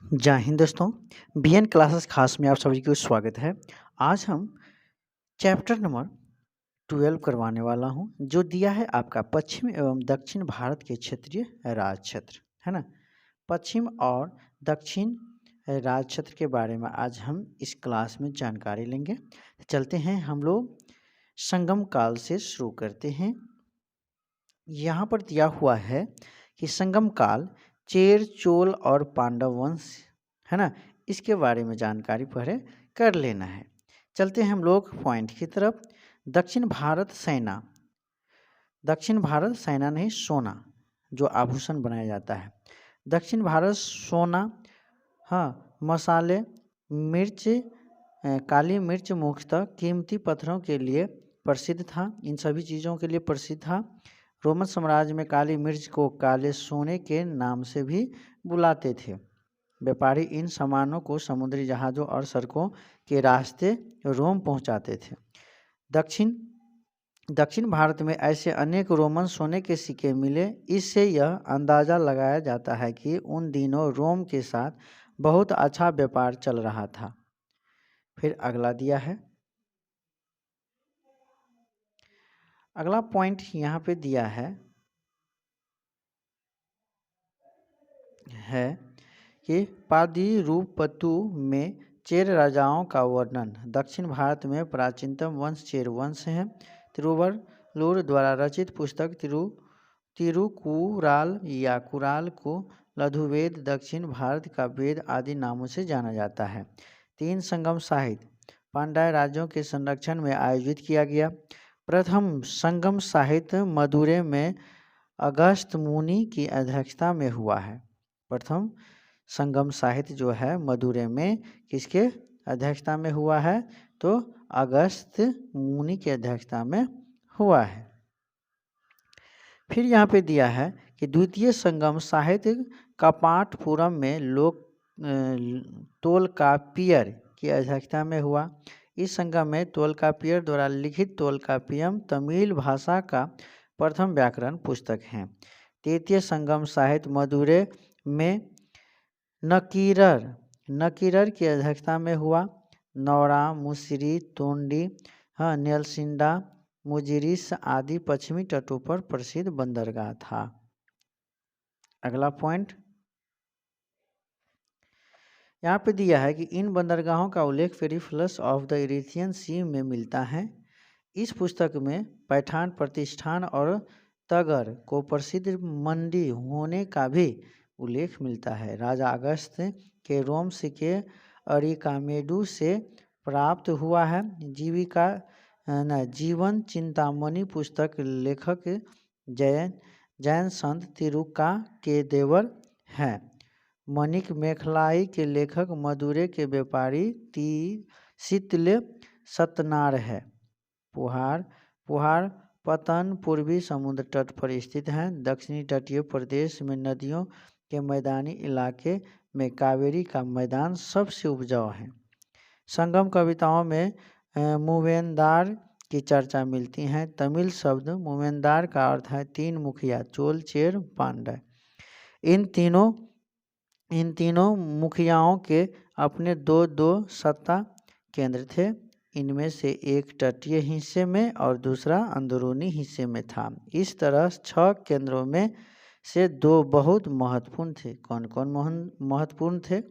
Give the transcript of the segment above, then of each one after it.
जय हिंद दोस्तों। BN classes खास में आप सभी को स्वागत है। आज हम चैप्टर नंबर 12 करवाने वाला हूं, जो दिया है आपका पश्चिम एवं दक्षिण भारत के क्षेत्रीय राज्य क्षेत्र, है ना। पश्चिम और दक्षिण राज्य क्षेत्र के बारे में आज हम इस क्लास में जानकारी लेंगे। चलते हैं हम लोग संगम काल से शुरू करते हैं। यहाँ पर दिया हुआ है कि संगम काल चेर, चोल और पांडव वंश, है ना, इसके बारे में जानकारी पहले कर लेना है। चलते हैं हम लोग पॉइंट की तरफ। दक्षिण भारत सेना नहीं, सोना जो आभूषण बनाया जाता है। दक्षिण भारत सोना, हाँ, मसाले, मिर्च, काली मिर्च मुख्यतः कीमती पत्थरों के लिए प्रसिद्ध था। इन सभी चीज़ों के लिए प्रसिद्ध था। रोमन साम्राज्य में काली मिर्च को काले सोने के नाम से भी बुलाते थे। व्यापारी इन सामानों को समुद्री जहाज़ों और सड़कों के रास्ते रोम पहुंचाते थे। दक्षिण भारत में ऐसे अनेक रोमन सोने के सिक्के मिले। इससे यह अंदाज़ा लगाया जाता है कि उन दिनों रोम के साथ बहुत अच्छा व्यापार चल रहा था। फिर अगला दिया है, अगला पॉइंट यहाँ पे दिया है कि पादिरुपतु में चेर राजाओं का वर्णन। दक्षिण भारत में प्राचीनतम वंश चेर वंश है। तिरुवल्लुवर द्वारा रचित पुस्तक तिरुकुराल या कुराल को लघुवेद, दक्षिण भारत का वेद आदि नामों से जाना जाता है। 3 संगम साहित्य पांड्य राज्यों के संरक्षण में आयोजित किया गया। प्रथम संगम साहित्य मदुरै में अगस्त मुनि की अध्यक्षता में हुआ है। प्रथम संगम साहित्य जो है मदुरै में किसके अध्यक्षता में हुआ है? तो अगस्त मुनि की अध्यक्षता में हुआ है। फिर यहाँ पे दिया है कि द्वितीय संगम साहित्य कपाटपुरम में तोलकापियर की अध्यक्षता में हुआ। इस संगम में तोलकापियर द्वारा लिखित तोलकापियम तमिल भाषा का प्रथम व्याकरण पुस्तक है। तृतीय संगम साहित्य मदुरै में नकीरर की अध्यक्षता में हुआ। नौरा, मुसिरी, तोंडी, न्यालसिंडा, मुजिरिस आदि पश्चिमी तटों पर प्रसिद्ध बंदरगाह था। अगला पॉइंट यहाँ पे दिया है कि इन बंदरगाहों का उल्लेख पेरिप्लस ऑफ द इरिथियन सी में मिलता है। इस पुस्तक में पैठान प्रतिष्ठान और तगर को प्रसिद्ध मंडी होने का भी उल्लेख मिलता है। राजा अगस्त के रोम सिक्के अरिकामेडू से प्राप्त हुआ है। जीवन चिंतामणि पुस्तक लेखक जैन संत तिरुका के देवर हैं। मणिक मेखलाई के लेखक मदुरै के व्यापारी शीतले सतनार है। पुहार पतन पूर्वी समुद्र तट पर स्थित है। दक्षिणी तटीय प्रदेश में नदियों के मैदानी इलाके में कावेरी का मैदान सबसे उपजाऊ है। संगम कविताओं में मूवेंदार की चर्चा मिलती है। तमिल शब्द मूवेंदार का अर्थ है 3 मुखिया, चोल, चेर, पांड्य। इन तीनों मुखियाओं के अपने दो सत्ता केंद्र थे। इनमें से एक तटीय हिस्से में और दूसरा अंदरूनी हिस्से में था। इस तरह 6 केंद्रों में से 2 बहुत महत्वपूर्ण थे। कौन कौन महत्वपूर्ण थे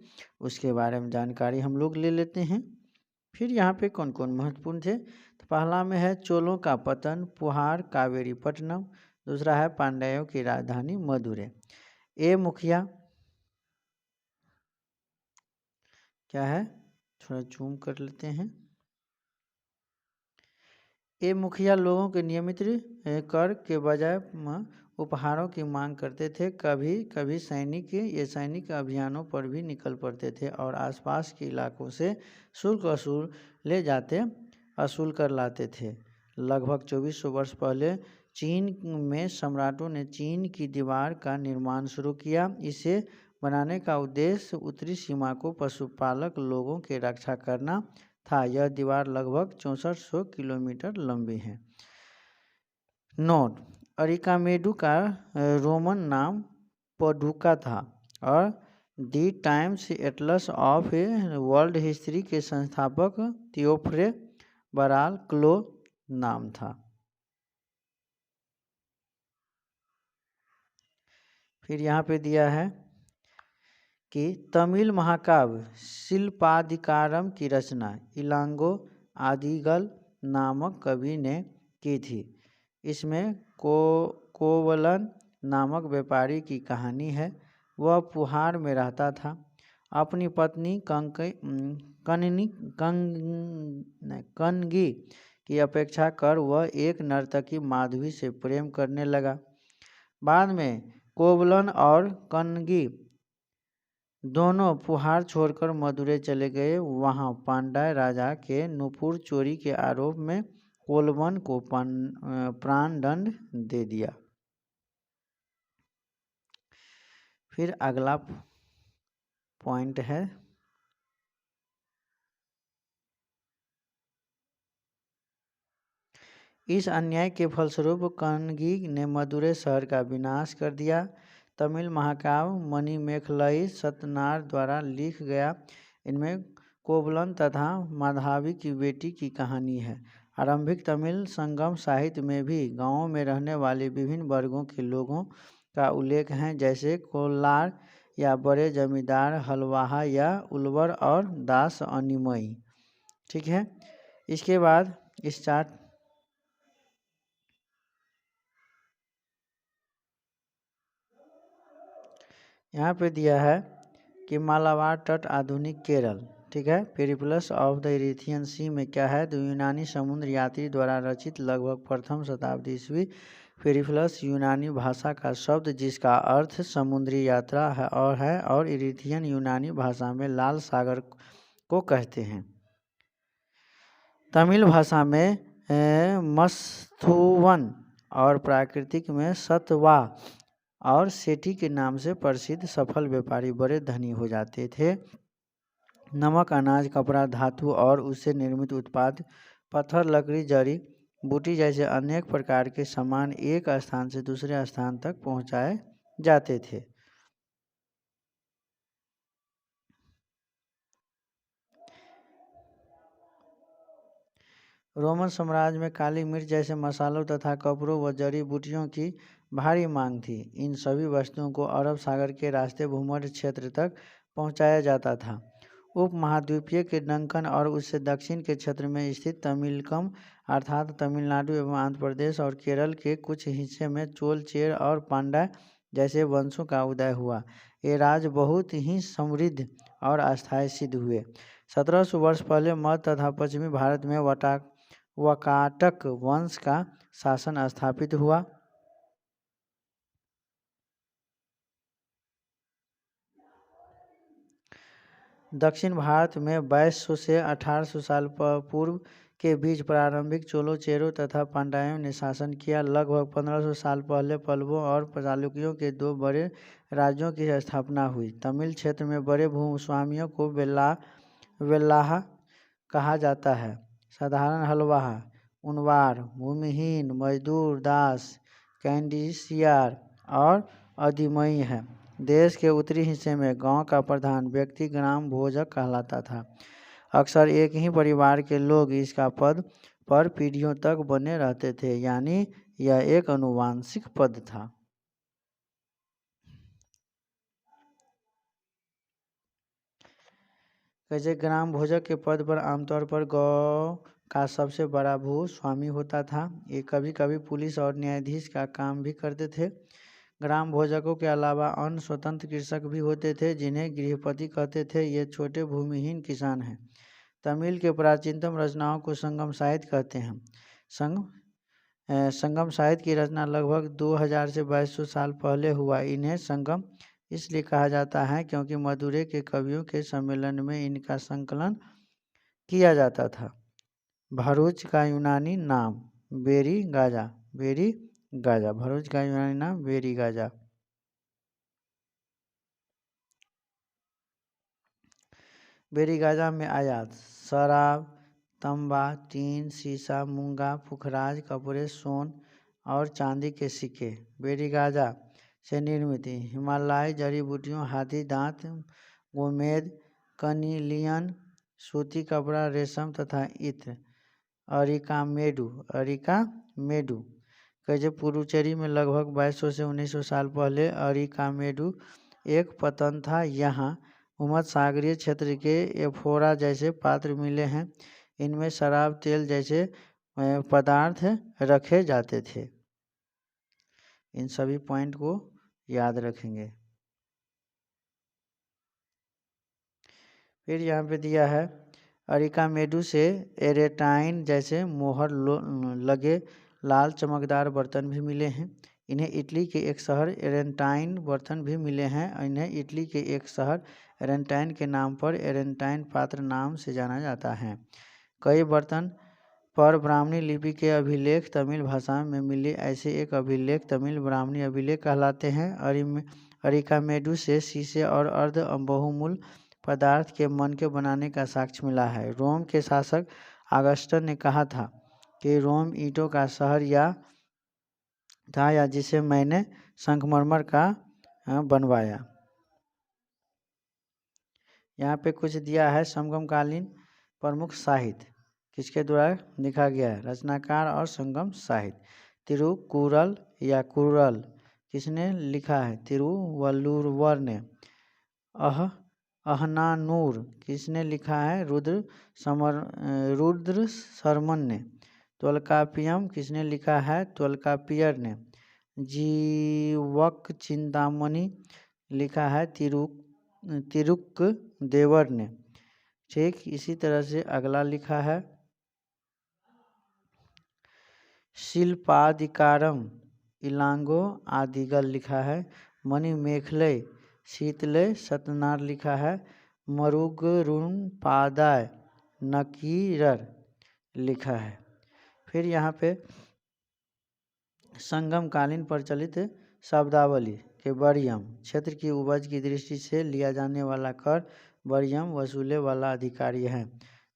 उसके बारे में जानकारी हम लोग ले लेते हैं। फिर यहाँ पे कौन कौन महत्वपूर्ण थे, तो पहला में है चोलों का पतन, पुहार, कावेरीपट्टनम। दूसरा है पांड्यों की राजधानी मदुरै। ए मुखिया क्या है, थोड़ा जूम कर लेते हैं। ये मुखिया लोगों के नियमित कर के बजाय उपहारों की मांग करते थे। कभी कभी सैनिक अभियानों पर भी निकल पड़ते थे और आसपास के इलाकों से शुल्क असूल कर लाते थे। लगभग 2400 वर्ष पहले चीन में सम्राटों ने चीन की दीवार का निर्माण शुरू किया। इसे बनाने का उद्देश्य उत्तरी सीमा को पशुपालक लोगों की रक्षा करना था। यह दीवार लगभग 6400 किलोमीटर लंबी है। नोट, अरिकामेडू का रोमन नाम पडुका था और the times atlas of world history के संस्थापक थियोफ्रे बराल क्लो नाम था। फिर यहाँ पे दिया है कि तमिल महाकाव्य शिल्पाधिकारम की रचना इलांगो आदिगल नामक कवि ने की थी। इसमें कोवलन नामक व्यापारी की कहानी है। वह पुहार में रहता था। अपनी पत्नी कनगी की अपेक्षा कर वह एक नर्तकी माधवी से प्रेम करने लगा। बाद में कोवलन और कनगी दोनों पुहार छोड़कर मदुरै चले गए। वहां पांड्य राजा के नुपुर चोरी के आरोप में कोवलन को प्राणदंड दे दिया। फिर अगला पॉइंट है इस अन्याय के फलस्वरूप कनगी ने मदुरै शहर का विनाश कर दिया। तमिल महाकाव्य मणिमेखलई सतनार द्वारा लिख गया। इनमें कोवलन तथा माधवी की बेटी की कहानी है। आरंभिक तमिल संगम साहित्य में भी गांवों में रहने वाले विभिन्न वर्गों के लोगों का उल्लेख है, जैसे कोल्लार या बड़े जमींदार, हलवाहा या उलवर और दास अनिमई। ठीक है। इसके बाद इस चार्ट यहाँ पे दिया है कि मालाबार तट आधुनिक केरल। ठीक है। पेरिप्लस ऑफ द इरिथियन सी में क्या है, तो यूनानी समुद्र यात्री द्वारा रचित लगभग प्रथम शताब्दी ईस्वी। पेरिप्लस यूनानी भाषा का शब्द जिसका अर्थ समुद्री यात्रा है और इरिथियन यूनानी भाषा में लाल सागर को कहते हैं। तमिल भाषा में मस्थुवन और प्राकृतिक में सतवा और सेठी के नाम से प्रसिद्ध सफल व्यापारी बड़े धनी हो जाते थे। नमक, अनाज, कपड़ा, धातु और उससे निर्मित उत्पाद, पत्थर, लकड़ी, जड़ी बूटी जैसे अनेक प्रकार के सामान एक स्थान से दूसरे स्थान तक पहुंचाए जाते थे। रोमन साम्राज्य में काली मिर्च जैसे मसालों तथा कपड़ों व जड़ी बूटियों की भारी मांग थी। इन सभी वस्तुओं को अरब सागर के रास्ते भूमध्य क्षेत्र तक पहुंचाया जाता था। उपमहाद्वीपीय के दक्कन और उससे दक्षिण के क्षेत्र में स्थित तमिलकम अर्थात तमिलनाडु एवं आंध्र प्रदेश और केरल के कुछ हिस्से में चोल, चेर और पांड्य जैसे वंशों का उदय हुआ। ये राज्य बहुत ही समृद्ध और अस्थायी सिद्ध हुए। 1700 वर्ष पहले मध्य तथा पश्चिमी भारत में वकाटक वंश का शासन स्थापित हुआ। दक्षिण भारत में 2200 से 1800 साल पूर्व के बीच प्रारंभिक चोलों, चेरों तथा पांड्यों ने शासन किया। लगभग 1500 साल पहले पल्लवों और चालुक्यों के दो बड़े राज्यों की स्थापना हुई। तमिल क्षेत्र में बड़े भूस्वामियों को वेल्लाह कहा जाता है। साधारण हलवाहा, उनवार, भूमिहीन मजदूर, दास, कैंडिसियार और अधिमई है। देश के उत्तरी हिस्से में गांव का प्रधान व्यक्ति ग्राम भोजक कहलाता था। अक्सर एक ही परिवार के लोग इसका पद पर पीढ़ियों तक बने रहते थे, यानी यह एक आनुवंशिक पद था। कैसे ग्राम भोजक के पद पर आमतौर पर गांव का सबसे बड़ा भूस्वामी होता था। ये कभी कभी पुलिस और न्यायाधीश का काम भी करते थे। ग्राम भोजकों के अलावा अन्य स्वतंत्र कृषक भी होते थे जिन्हें गृहपति कहते थे। ये छोटे भूमिहीन किसान हैं। तमिल के प्राचीनतम रचनाओं को संगम साहित्य कहते हैं। संगम साहित्य की रचना लगभग 2000 से 2200 साल पहले हुआ। इन्हें संगम इसलिए कहा जाता है क्योंकि मदुरै के कवियों के सम्मेलन में इनका संकलन किया जाता था। भरूच का यूनानी नाम बेरी गाजा। भरूच का यूनानी नाम बेरी गाजा। बेरी गाजा में आयात शराब, तंबा, टीन, शीशा, मूंगा, पुखराज, कपड़े, सोन और चांदी के सिक्के। बेरी गाजा से निर्मित हिमालय जड़ी बूटियों, हाथी दांत, गोमेद, कनीलियन, सूती कपड़ा, रेशम तथा इत्र। अरिकामेडू कहे पुडुचेरी में लगभग 2200 से 1900 साल पहले अरिकामेडू एक पतन था। यहाँ भूमध्य सागरीय क्षेत्र के एफोरा जैसे पात्र मिले हैं। इनमें शराब, तेल जैसे पदार्थ रखे जाते थे। इन सभी पॉइंट को याद रखेंगे। फिर यहाँ पे दिया है अरिकामेडू से एरेटाइन जैसे मोहर लगे लाल चमकदार बर्तन भी मिले हैं। इन्हें इटली के एक शहर एरेंटाइन बर्तन भी मिले हैं। इन्हें इटली के एक शहर एरेंटाइन के नाम पर एरेंटाइन पात्र नाम से जाना जाता है। कई बर्तन पर ब्राह्मणी लिपि के अभिलेख तमिल भाषा में मिले। ऐसे एक अभिलेख तमिल ब्राह्मणी अभिलेख कहलाते हैं। अरिकामेडू से शीशे और अर्ध बहुमूल्य पदार्थ के मन के बनाने का साक्ष्य मिला है। रोम के शासक अगस्टस ने कहा था कि रोम ईंटों का शहर या जिसे मैंने संगमरमर का बनवाया। यहाँ पे कुछ दिया है समकालीन प्रमुख साहित्य किसके द्वारा लिखा गया है, रचनाकार और संगम साहित्य। तिरुकुरल या कुरल किसने लिखा है, तिरुवल्लुवर ने। अहनानूर किसने लिखा है, रुद्र शर्मन ने। त्वलकापियम किसने लिखा है, त्वलकापियर ने। जीवक चिंतामणि लिखा है तिरुक देवर ने। ठीक इसी तरह से अगला लिखा है शिल्पाधिकारम इलांगो आदिगल लिखा है। मणिमेखलय शीतलय सतनार लिखा है। मरुगरुण पादाय नकीरर लिखा है। फिर यहाँ पे संगमकालीन प्रचलित शब्दावली के बरियम क्षेत्र की उपज की दृष्टि से लिया जाने वाला कर बरियम वसूले वाला अधिकारी है।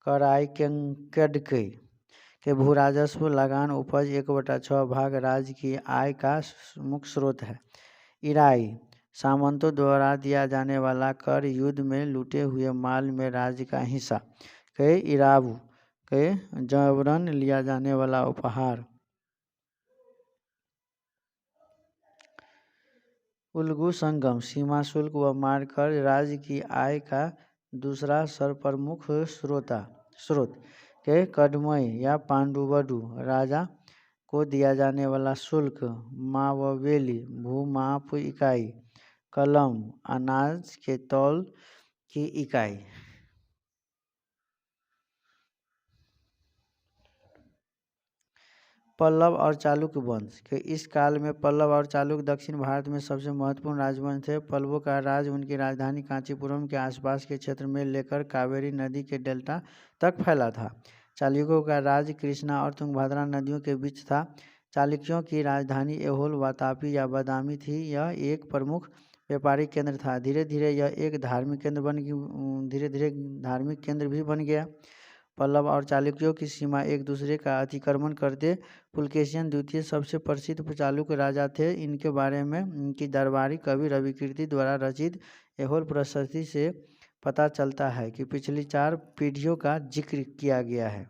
कराई केंकडके के भूराजस्व लगान उपज 1/6 भाग राज्य की आय का मुख्य स्रोत है। इराई सामंतों द्वारा दिया जाने वाला कर, युद्ध में लूटे हुए माल में राज्य का हिस्सा। के इराबू के जबरन लिया जाने वाला उपहार। उल्गू संगम सीमा शुल्क व मार कर राज्य की आय का दूसरा सर्वप्रमुख स्रोत। के कडमय या पांडुवडु राजा को दिया जाने वाला शुल्क। माववेली भूमाप इकाई। कलम अनाज के तौल की इकाई। पल्लव और चालुक्य वंश के इस काल में पल्लव और चालुक्य दक्षिण भारत में सबसे महत्वपूर्ण राजवंश थे। पल्लवों का राज उनकी राजधानी कांचीपुरम के आसपास के क्षेत्र में लेकर कावेरी नदी के डेल्टा तक फैला था। चालुक्यों का राज कृष्णा और तुंगभद्रा नदियों के बीच था। चालुक्यों की राजधानी ऐहोल, वातापी या बादामी थी। यह एक प्रमुख व्यापारिक केंद्र था। धीरे धीरे यह एक धार्मिक केंद्र भी बन गया। पल्लव और चालुक्यों की सीमा एक दूसरे का अतिक्रमण करते। पुलकेशिन द्वितीय सबसे प्रसिद्ध चालुक्य राजा थे। इनके बारे में इनकी दरबारी कवि रविकीर्ति द्वारा रचित ऐहोल प्रशस्ति से पता चलता है कि पिछली 4 पीढ़ियों का जिक्र किया गया है।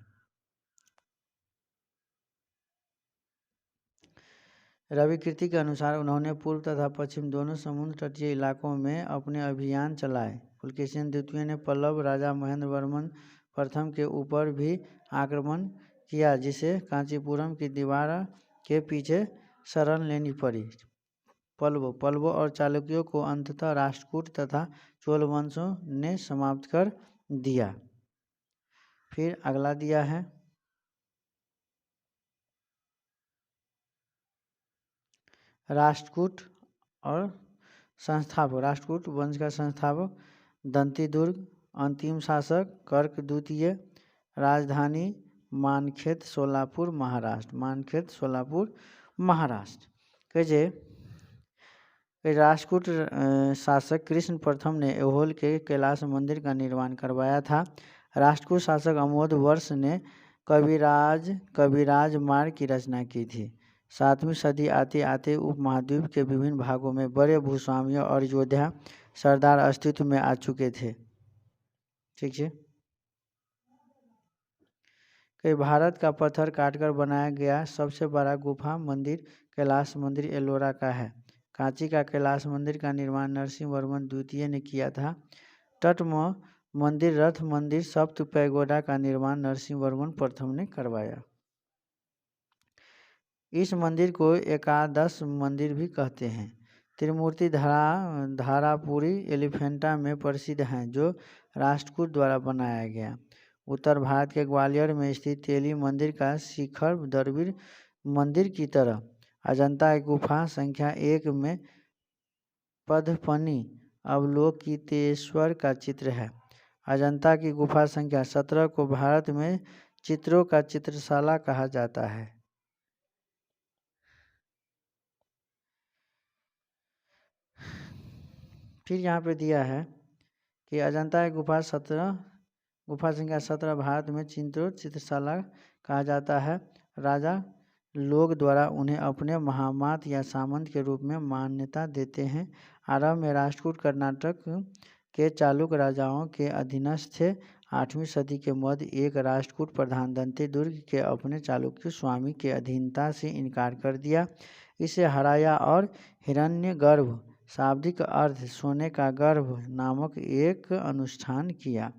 रविकीर्ति के अनुसार उन्होंने पूर्व तथा पश्चिम दोनों समुद्र तटीय इलाकों में अपने अभियान चलाए। पुलकेशिन द्वितीय ने पल्लव राजा महेंद्र वर्मन प्रथम के ऊपर भी आक्रमण किया, जिसे कांचीपुरम की दीवार के पीछे शरण लेनी पड़ी। पल्लवों और चालुक्यों को अंततः राष्ट्रकूट तथा चोल वंशों ने समाप्त कर दिया। फिर अगला दिया है राष्ट्रकूट और संस्थापक। राष्ट्रकूट वंश का संस्थापक दंतीदुर्ग। अंतिम शासक कर्क द्वितीय। राजधानी मानखेत सोलापुर महाराष्ट्र। राष्ट्रकूट शासक कृष्ण प्रथम ने ऐहोल के कैलाश मंदिर का निर्माण करवाया था। राष्ट्रकूट शासक अमोद वर्ष ने कविराज मार्ग की रचना की थी। 7वीं सदी आते आते उपमहाद्वीप के विभिन्न भागों में बड़े भूस्वामियों और योद्धा सरदार अस्तित्व में आ चुके थे। ठीक है। कि भारत का पत्थर काटकर बनाया गया सबसे बड़ा गुफा मंदिर कैलाश मंदिर एलोरा का है। कांची का कैलाश मंदिर का निर्माण नरसिंह वर्मन द्वितीय ने किया था। तट मंदिर, रथ मंदिर, सप्त पैगोडा का निर्माण नरसिंह वर्मन प्रथम ने करवाया। इस मंदिर को एकादश मंदिर भी कहते हैं। त्रिमूर्ति धारापुरी एलिफेंटा में प्रसिद्ध हैं, जो राष्ट्रकूट द्वारा बनाया गया। उत्तर भारत के ग्वालियर में स्थित तेली मंदिर का शिखर दरबीर मंदिर की तरह अजंता गुफा संख्या 1 में पद्मपनि अवलोकितेश्वर का चित्र है। अजंता की गुफा संख्या 17 को भारत में चित्रों का चित्रशाला कहा जाता है। फिर यहाँ पे दिया है कि अजंता की गुफा संख्या 17 भारत में चित्रशाला कहा जाता है। राजा लोग द्वारा उन्हें अपने महामात या सामंत के रूप में मान्यता देते हैं। आरंभ में राष्ट्रकूट कर्नाटक के चालुक राजाओं के अधीनस्थ थे। 8वीं सदी के मध्य एक राष्ट्रकूट प्रधान दंती दुर्ग के अपने चालुक्य स्वामी के अधीनता से इनकार कर दिया, इसे हराया और हिरण्यगर्भ, शाब्दिक अर्थ सोने का गर्भ नामक एक अनुष्ठान किया।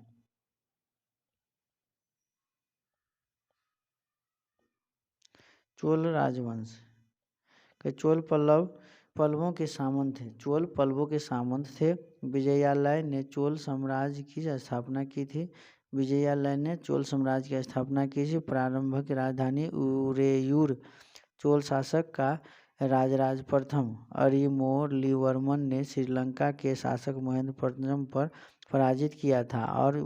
चोल राजवंश के चोल पल्लवों के सामंत थे। चोल पल्लवों के सामंत थे। विजयालय ने चोल साम्राज्य की स्थापना की थी। प्रारंभिक राजधानी उरेयूर। चोल शासक का राजराज प्रथम अरिमोर्लीवर्मन ने श्रीलंका के शासक महेंद्र प्रथम पर पराजित किया था और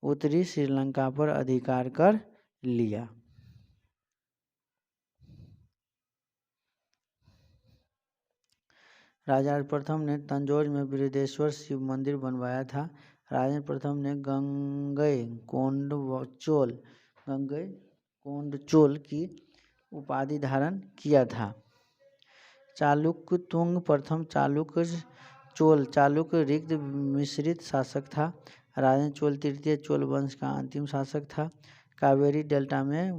उत्तरी श्रीलंका पर अधिकार कर लिया। राजराज प्रथम ने तंजौर में बृहदेश्वर शिव मंदिर बनवाया था। राजेंद्र प्रथम ने गंगैकोंडचोल की उपाधि धारण किया था। चालुक्य प्रथम चालुक्य रिक्त मिश्रित शासक था। राजेंद्र चोल तृतीय चोल वंश का अंतिम शासक था। कावेरी डेल्टा में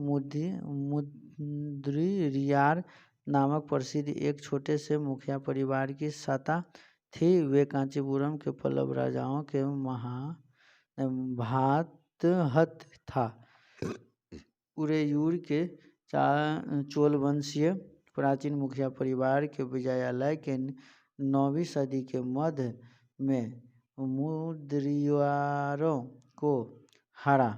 मुद्रियार नामक प्रसिद्ध एक छोटे से मुखिया परिवार की सत्ता थी। वे कांचीपुरम के पल्लव राजाओं के भातहत था। उरेयूर के चोल वंशीय प्राचीन मुखिया परिवार के विजयालय के 9वीं सदी के मध्य में मुद्रियारों को हरा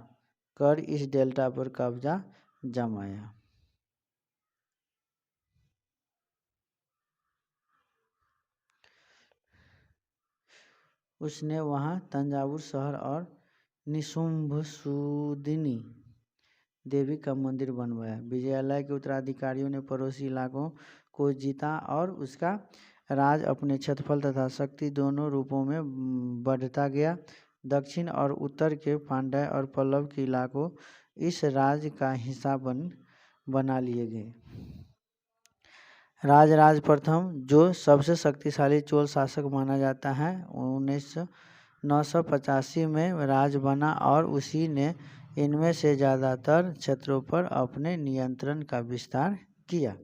कर इस डेल्टा पर कब्जा जमाया। उसने वहां तंजावुर शहर और निशुंभसुदिनी देवी का मंदिर बनवाया। विजयालय के उत्तराधिकारियों ने पड़ोसी इलाकों को जीता और उसका राज अपने क्षेत्रफल तथा शक्ति दोनों रूपों में बढ़ता गया। दक्षिण और उत्तर के पांड्य और पल्लव के इलाकों इस राज का हिस्सा बना लिए गए। राजराज प्रथम, जो सबसे शक्तिशाली चोल शासक माना जाता है, 985 में राज बना और उसी ने इनमें से ज़्यादातर क्षेत्रों पर अपने नियंत्रण का विस्तार किया।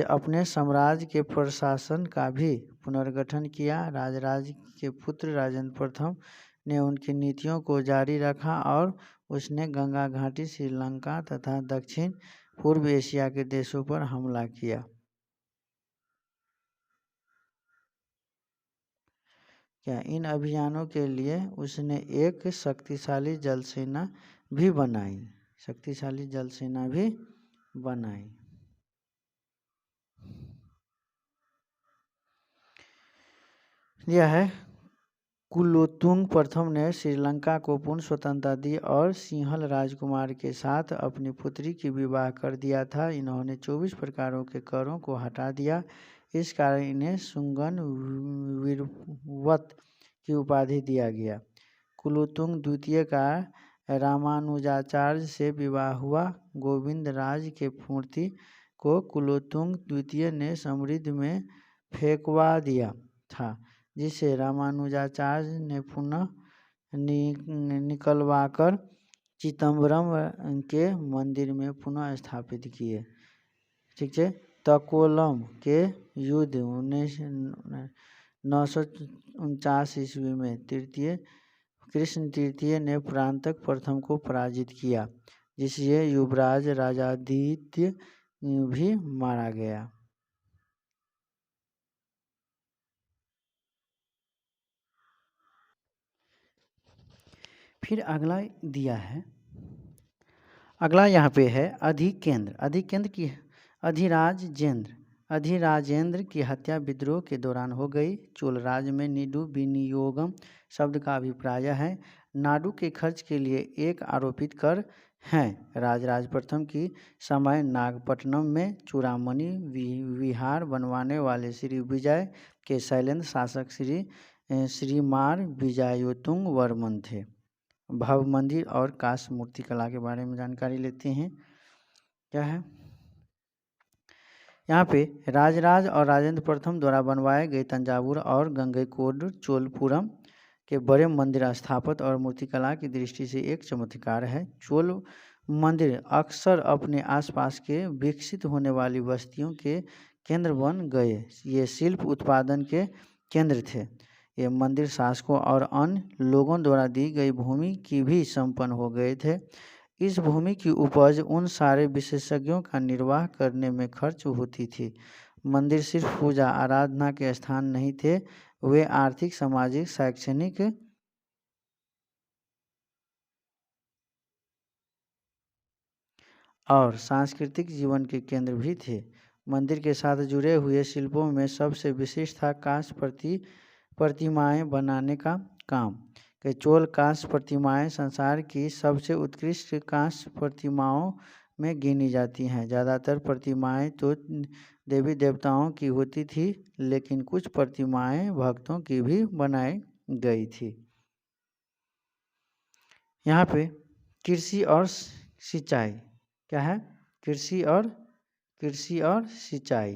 अपने साम्राज्य के प्रशासन का भी पुनर्गठन किया। राजराज के पुत्र राजेंद्र प्रथम ने उनकी नीतियों को जारी रखा और उसने गंगा घाटी, श्रीलंका तथा दक्षिण पूर्व एशिया के देशों पर हमला किया। इन अभियानों के लिए उसने एक शक्तिशाली जल सेना भी बनाई। यह है कुलोत्तुंग प्रथम ने श्रीलंका को पूर्ण स्वतंत्रता दी और सिंहल राजकुमार के साथ अपनी पुत्री की विवाह कर दिया था। इन्होंने 24 प्रकारों के करों को हटा दिया। इस कारण इन्हें सुंगन वीरवत की उपाधि दिया गया। कुलोत्तुंग द्वितीय का रामानुजाचार्य से विवाह हुआ। गोविंद राज के मूर्ति को कुलोत्तुंग द्वितीय ने समृद्धि में फेंकवा दिया था, जिसे रामानुजाचार्य ने पुनः निकलवाकर चिदम्बरम के मंदिर में पुनः स्थापित किए। ठीक है। तकोलम के युद्ध 949 ईस्वी में कृष्ण तृतीय ने परांतक प्रथम को पराजित किया, जिससे युवराज राजादित्य भी मारा गया। फिर अगला दिया है, अगला यहाँ पे है अधिकेंद्र की अधिराजेंद्र की हत्या विद्रोह के दौरान हो गई। चोल राज में निडु विनियोगम शब्द का अभिप्राय है नाडु के खर्च के लिए एक आरोपित कर हैं। राजराज प्रथम की समय नागपट्टनम में चूड़ामणि विहार बनवाने वाले श्री विजय के शैलेंद्र शासक श्रीमार विजयोत्तुंग वर्मन थे। भव्य मंदिर और काष्ठ मूर्ति कला के बारे में जानकारी लेते हैं। क्या है यहाँ पे, राजराज और राजेंद्र प्रथम द्वारा बनवाए गए तंजावुर और गंगईकोंड चोलपुरम के बड़े मंदिर स्थापत्य और मूर्तिकला की दृष्टि से एक चमत्कार है। चोल मंदिर अक्सर अपने आसपास के विकसित होने वाली बस्तियों के केंद्र बन गए। ये शिल्प उत्पादन के केंद्र थे। ये मंदिर शासकों और अन्य लोगों द्वारा दी गई भूमि की भी संपन्न हो गए थे। इस भूमि की उपज उन सारे विशेषज्ञों का निर्वाह करने में खर्च होती थी। मंदिर सिर्फ पूजा आराधना के स्थान नहीं थे, वे आर्थिक, सामाजिक, शैक्षणिक और सांस्कृतिक जीवन के केंद्र भी थे। मंदिर के साथ जुड़े हुए शिल्पों में सबसे विशिष्ट था कांस्य प्रतिमाएं बनाने का काम। चोल कांस्य प्रतिमाएं संसार की सबसे उत्कृष्ट कांस्य प्रतिमाओं में गिनी जाती हैं। ज़्यादातर प्रतिमाएं तो देवी देवताओं की होती थी, लेकिन कुछ प्रतिमाएं भक्तों की भी बनाई गई थी। यहाँ पे कृषि और सिंचाई क्या है, कृषि और सिंचाई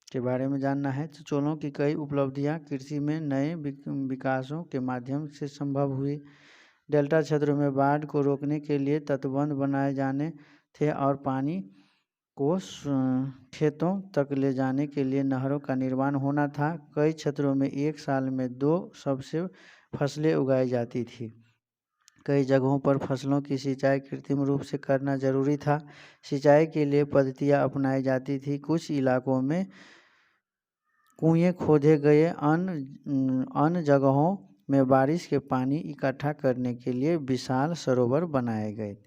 के बारे में जानना है। तो चोलों की कई उपलब्धियां कृषि में नए विकासों के माध्यम से संभव हुई। डेल्टा क्षेत्रों में बाढ़ को रोकने के लिए तटबंध बनाए जाने थे और पानी को खेतों तक ले जाने के लिए नहरों का निर्माण होना था। कई क्षेत्रों में एक साल में 2 सबसे फसलें उगाई जाती थी। कई जगहों पर फसलों की सिंचाई कृत्रिम रूप से करना जरूरी था। सिंचाई के लिए पद्धतियां अपनाई जाती थी। कुछ इलाकों में कुएं खोदे गए, अन्य जगहों में बारिश के पानी इकट्ठा करने के लिए विशाल सरोवर बनाए गए।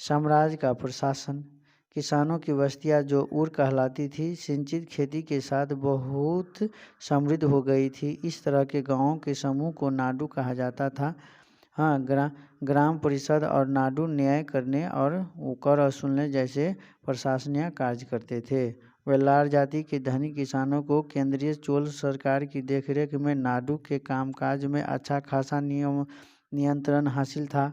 साम्राज्य का प्रशासन, किसानों की बस्तियां जो उर कहलाती थी, सिंचित खेती के साथ बहुत समृद्ध हो गई थी। इस तरह के गांवों के समूह को नाडु कहा जाता था। हाँ, ग्राम परिषद और नाडु न्याय करने और कर वसूलने जैसे प्रशासनिक कार्य करते थे। वेल्लार जाति के धनी किसानों को केंद्रीय चोल सरकार की देखरेख में नाडु के कामकाज में अच्छा खासा नियंत्रण हासिल था।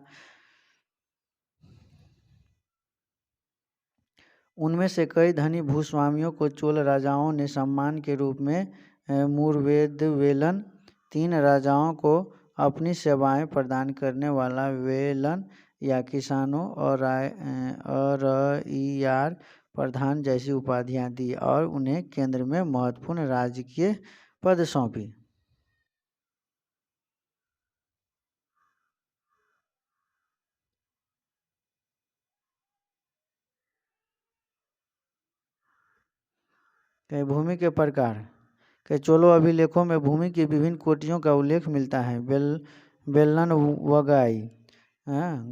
उनमें से कई धनी भूस्वामियों को चोल राजाओं ने सम्मान के रूप में मुरवेदवेलन, 3 राजाओं को अपनी सेवाएं प्रदान करने वाला वेलन या किसानों और रइयार प्रधान जैसी उपाधियां दी और उन्हें केंद्र में महत्वपूर्ण राजकीय पद सौंपी। भूमि के प्रकार के चोलो अभिलेखों में भूमि की विभिन्न कोटियों का उल्लेख मिलता है। बेलन वगाई,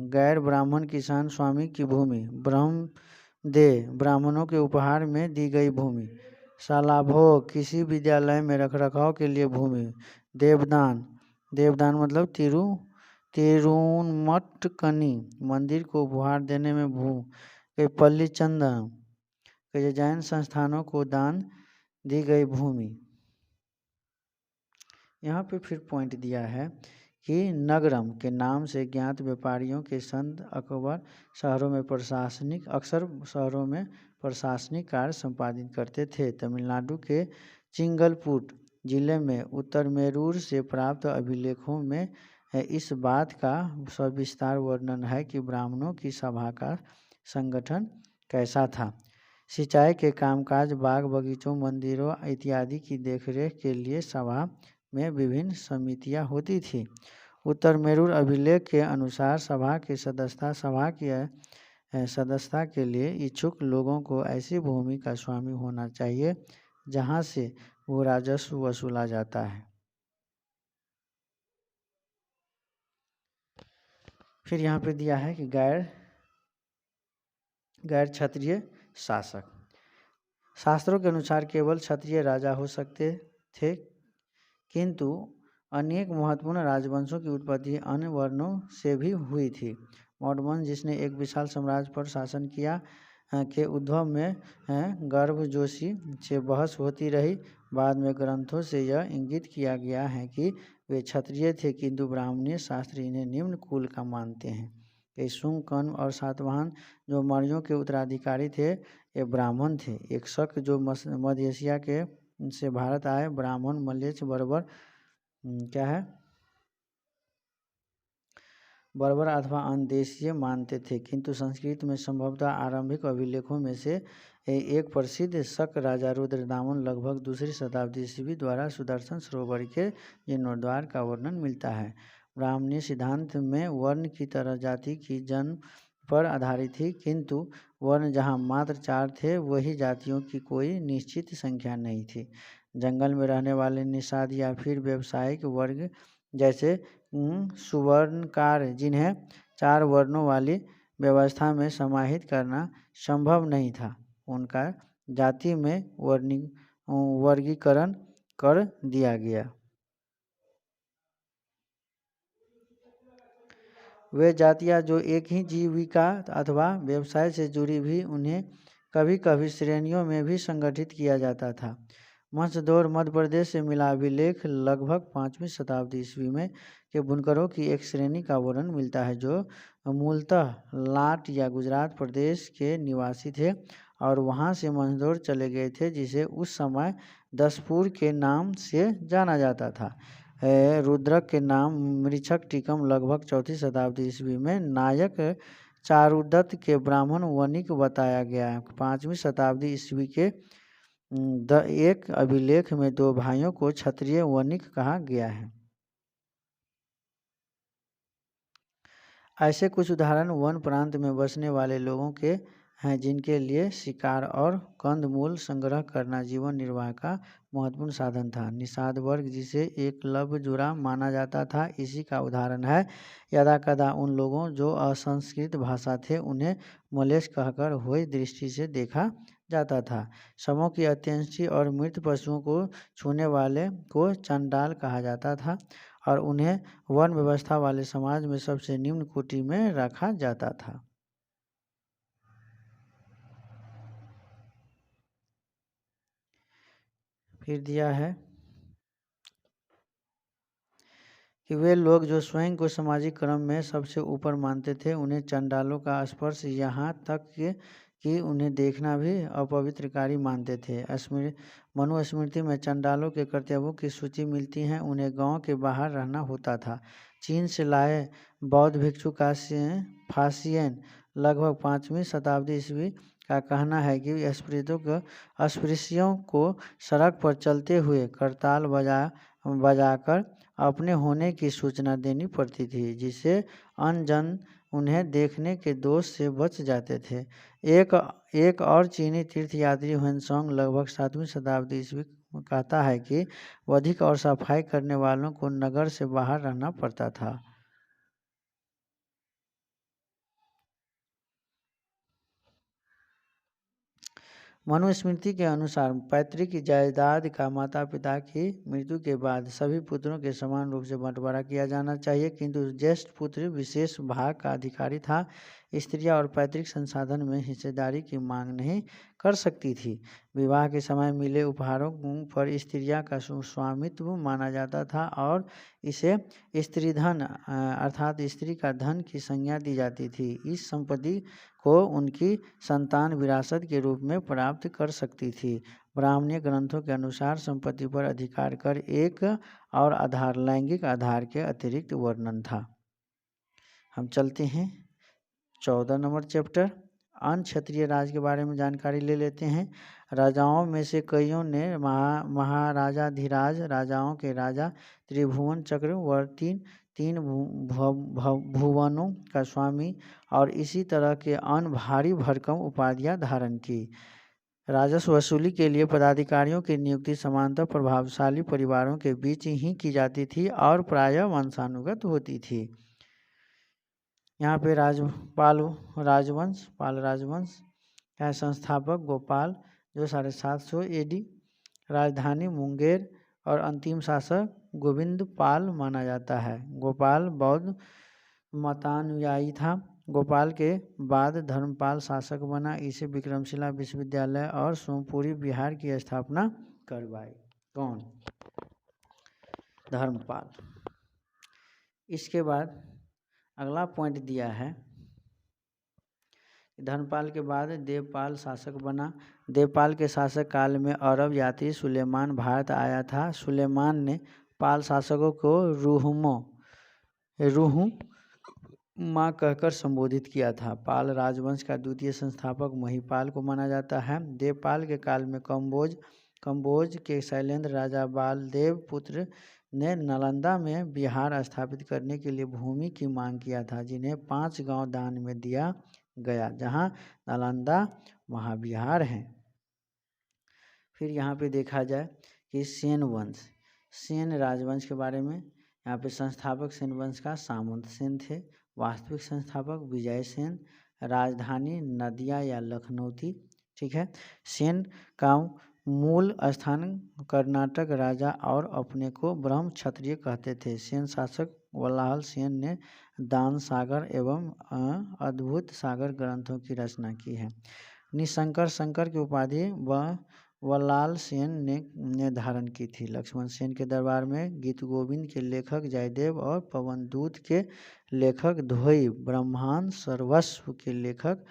गैर ब्राह्मण किसान स्वामी की भूमि। ब्रह्मदेव, ब्राह्मणों के उपहार में दी गई भूमि। शालाभोग, किसी विद्यालय में रखरखाव के लिए भूमि। देवदान मतलब तिरुमटकनी, मंदिर को उपहार देने में भूमि। पल्ली चंदन, जैन संस्थानों को दान दी गई भूमि। यहाँ पे फिर पॉइंट दिया है कि नगरम के नाम से ज्ञात व्यापारियों के संत अक्सर शहरों में प्रशासनिक कार्य संपादित करते थे। तमिलनाडु के चिंगलपुट जिले में उत्तरमेरूर से प्राप्त अभिलेखों में इस बात का सविस्तार वर्णन है कि ब्राह्मणों की सभा का संगठन कैसा था। सिंचाई के कामकाज, बाग बगीचों, मंदिरों इत्यादि की देखरेख के लिए सभा में विभिन्न समितियां होती थी। उत्तरमेरूर अभिलेख के अनुसार सभा की सदस्यता के लिए इच्छुक लोगों को ऐसी भूमि का स्वामी होना चाहिए जहां से वो राजस्व वसूला जाता है। फिर यहाँ पे दिया है कि गैर क्षत्रिय शासक। शास्त्रों के अनुसार केवल क्षत्रिय राजा हो सकते थे, किंतु अनेक महत्वपूर्ण राजवंशों की उत्पत्ति अन्य वर्णों से भी हुई थी। मौर्य वंश, जिसने एक विशाल साम्राज्य पर शासन किया, के उद्भव में गर्भजोशी से बहस होती रही। बाद में ग्रंथों से यह इंगित किया गया है कि वे क्षत्रिय थे, किंतु ब्राह्मणीय शास्त्र इन्हें निम्न कुल का मानते हैं। ये शुंग, कण्व और सातवाहन जो मौर्यों के उत्तराधिकारी थे, ये ब्राह्मण थे। एक शक जो मध्य एशिया के से भारत आए ब्राह्मण मलेच्छ बर्बर बर्बर अथवा अन्य देशीय मानते थे, किंतु संस्कृत में संभवतः आरंभिक अभिलेखों में से एक प्रसिद्ध शक राजा रुद्रदामन लगभग दूसरी शताब्दी ईस्वी द्वारा सुदर्शन सरोवर के जीर्णोद्धार का वर्णन मिलता है। ब्राह्मणीय सिद्धांत में वर्ण की तरह जाति की जन्म पर आधारित थी, किंतु वर्ण जहाँ मात्र 4 थे, वही जातियों की कोई निश्चित संख्या नहीं थी। जंगल में रहने वाले निषाद या फिर व्यावसायिक वर्ग जैसे सुवर्णकार, जिन्हें 4 वर्णों वाली व्यवस्था में समाहित करना संभव नहीं था, उनका जाति में वर्गीकरण कर दिया गया। वे जातियां जो एक ही जीविका अथवा व्यवसाय से जुड़ी भी, उन्हें कभी कभी श्रेणियों में भी संगठित किया जाता था। मंचदौर मध्य प्रदेश से मिला अभिलेख लगभग 5वीं शताब्दी ईस्वी में के बुनकरों की एक श्रेणी का वर्णन मिलता है, जो मूलतः लाट या गुजरात प्रदेश के निवासी थे और वहां से मंचदौर चले गए थे, जिसे उस समय दसपुर के नाम से जाना जाता था। रुद्रक के नाम मृच्छक टीकम लगभग 4वीं शताब्दी ईस्वी में नायक चारुदत्त के ब्राह्मण वणिक बताया गया है। 5वीं शताब्दी ईस्वी के एक अभिलेख में 2 भाइयों को क्षत्रिय वणिक कहा गया है। ऐसे कुछ उदाहरण वन प्रांत में बसने वाले लोगों के हैं, जिनके लिए शिकार और कंदमूल संग्रह करना जीवन निर्वाह का महत्वपूर्ण साधन था। निषाद वर्ग, जिसे एकलव्यजुड़ा माना जाता था, इसी का उदाहरण है। यदाकदा उन लोगों जो असंस्कृत भाषा थे, उन्हें मलेच्छ कहकर होय दृष्टि से देखा जाता था। शवों की अंत्येष्टि और मृत पशुओं को छूने वाले को चंडाल कहा जाता था और उन्हें वर्ण व्यवस्था वाले समाज में सबसे निम्न कोटि में रखा जाता था। फिर दिया है कि वे लोग जो स्वयं को सामाजिक क्रम में सबसे ऊपर मानते थे, उन्हें चंडालों का स्पर्श यहाँ तक कि उन्हें देखना भी अपवित्रकारी मानते थे। मनुस्मृति में चंडालों के कर्तव्यों की सूची मिलती है। उन्हें गांव के बाहर रहना होता था। चीन से लाए बौद्ध भिक्षु का फासियन लगभग 5वीं शताब्दी ईस्वी का कहना है कि अस्पृश्यों को सड़क पर चलते हुए करताल बजाकर अपने होने की सूचना देनी पड़ती थी, जिससे अन्य जन उन्हें देखने के दोष से बच जाते थे। एक और चीनी तीर्थयात्री हुएनसांग लगभग 7वीं शताब्दी ईस्वी कहता है कि वधिक और सफाई करने वालों को नगर से बाहर रहना पड़ता था। मनुस्मृति के अनुसार पैतृक जायदाद का माता पिता की मृत्यु के बाद सभी पुत्रों के समान रूप से बंटवारा किया जाना चाहिए, किंतु ज्येष्ठ पुत्र विशेष भाग का अधिकारी था। स्त्रियां और पैतृक संसाधन में हिस्सेदारी की मांग नहीं कर सकती थी। विवाह के समय मिले उपहारों पर स्त्रियां का स्वामित्व माना जाता था और इसे स्त्री धन अर्थात स्त्री का धन की संज्ञा दी जाती थी। इस संपत्ति को उनकी संतान विरासत के रूप में प्राप्त कर सकती थी। ब्राह्मणीय ग्रंथों के अनुसार संपत्ति पर अधिकार कर एक और आधार लैंगिक आधार के अतिरिक्त वर्णन था। हम चलते हैं 14 नंबर चैप्टर अन्य क्षत्रिय राज के बारे में जानकारी ले लेते हैं। राजाओं में से कईयों ने महाराजाधिराज राजाओं के राजा त्रिभुवन चक्रवर्ती तीन भुवनों का स्वामी और इसी तरह के अन्य भारी भरकम उपाधियां धारण की। राजस्व वसूली के लिए पदाधिकारियों की नियुक्ति सामान्यतः प्रभावशाली परिवारों के बीच ही की जाती थी और प्रायः वंशानुगत होती थी। यहाँ पे पाल राजवंश का संस्थापक गोपाल जो 750 AD, राजधानी मुंगेर और अंतिम शासक गोविंद पाल माना जाता है। गोपाल बौद्ध मतानुयायी था। गोपाल के बाद धर्मपाल शासक बना। इसे विक्रमशिला विश्वविद्यालय और सोमपुरी बिहार की स्थापना करवाई। कौन? धर्मपाल। इसके बाद अगला पॉइंट दिया है, धर्मपाल के बाद देवपाल शासक बना। देवपाल के शासक काल में अरब यात्री सुलेमान भारत आया था। सुलेमान ने पाल शासकों को रूहुमा कहकर संबोधित किया था। पाल राजवंश का द्वितीय संस्थापक महिपाल को माना जाता है। देवपाल के काल में कंबोज के शैलेंद्र राजा बालदेव पुत्र ने नालंदा में बिहार स्थापित करने के लिए भूमि की मांग किया था, जिन्हें 5 गांव दान में दिया गया, जहां नालंदा वहाँ बिहार है। फिर यहाँ पे देखा जाए कि सेन राजवंश के बारे में, यहाँ पे संस्थापक सेन वंश का सामंत सेन थे। वास्तविक संस्थापक विजय सेन। राजधानी नदिया या लखनऊ थी। ठीक है। सेन का मूल स्थान कर्नाटक राजा और अपने को ब्रह्म क्षत्रिय कहते थे। सेन शासक वल्लाल सेन ने दान सागर एवं अद्भुत सागर ग्रंथों की रचना की है। निशंकर की उपाधि वल्लाल सेन ने धारण की थी। लक्ष्मण सेन के दरबार में गीत गोविंद के लेखक जयदेव और पवनदूत के लेखक धोई, ब्रह्मांड सर्वस्व के लेखक